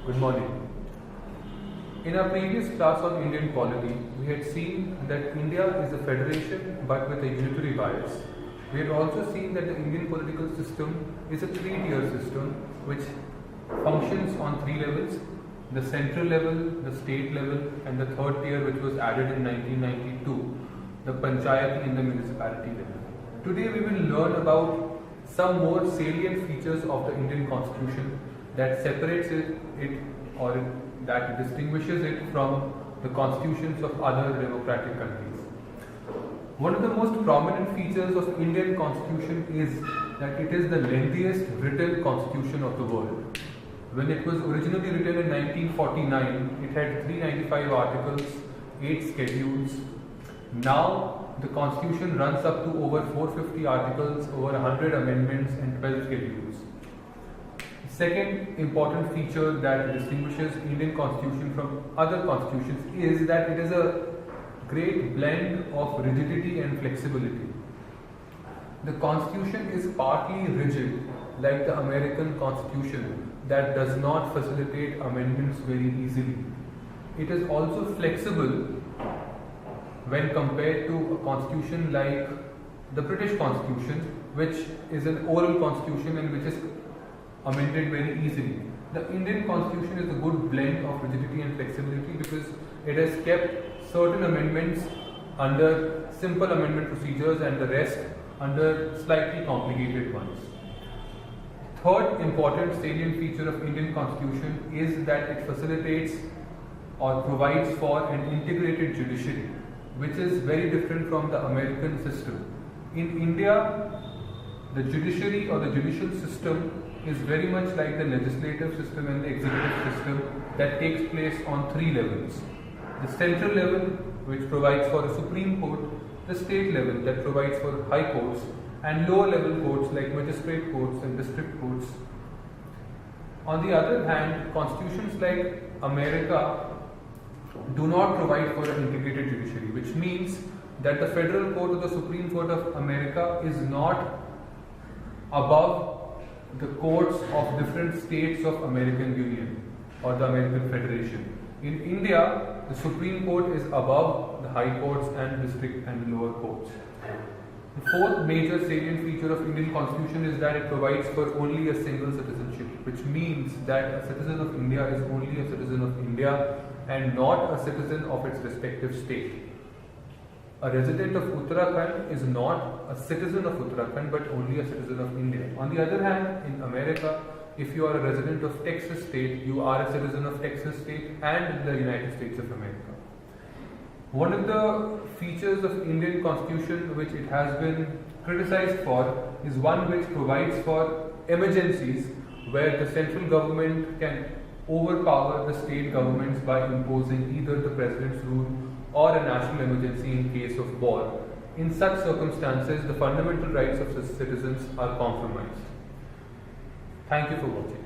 Good morning. In our previous class on Indian polity, we had seen that India is a federation but with a unitary bias. We had also seen that the Indian political system is a three-tier system which functions on three levels: the central level, the state level, and the third tier which was added in 1992, the panchayati and the municipality level. Today we will learn about some more salient features of the Indian Constitution that separates it or that distinguishes it from the constitutions of other democratic countries. One of the most prominent features of Indian Constitution is that it is the lengthiest written constitution of the world. When it was originally written in 1949, it had 395 articles, 8 schedules. Now the constitution runs up to over 450 articles, over 100 amendments and 12 schedules. Second important feature that distinguishes Indian Constitution from other constitutions is that it is a great blend of rigidity and flexibility. The Constitution is partly rigid, like the American Constitution, that does not facilitate amendments very easily. It is also flexible when compared to a constitution like the British Constitution, which is an oral constitution and which is amended very easily. The Indian Constitution is a good blend of rigidity and flexibility because it has kept certain amendments under simple amendment procedures and the rest under slightly complicated ones. Third important salient feature of Indian Constitution is that it facilitates or provides for an integrated judiciary, which is very different from the American system. In India, the judiciary or the judicial system is very much like the legislative system and the executive system that takes place on three levels. The central level, which provides for a Supreme Court, the state level that provides for high courts, and lower level courts like magistrate courts and district courts. On the other hand, constitutions like America do not provide for an integrated judiciary, which means that the Federal Court or the Supreme Court of America is not above the courts of different states of American Union or the American Federation. In India, the Supreme Court is above the high courts and district and lower courts. The fourth major salient feature of Indian Constitution is that it provides for only a single citizenship, which means that a citizen of India is only a citizen of India and not a citizen of its respective state. A resident of Uttarakhand is not a citizen of Uttarakhand but only a citizen of India. On the other hand, in America, if you are a resident of Texas state, you are a citizen of Texas state and the United States of America. One of the features of Indian Constitution which it has been criticized for is one which provides for emergencies where the central government can overpower the state governments by imposing either the president's rule or a national emergency in case of war. In such circumstances, the fundamental rights of citizens are compromised. Thank you for watching.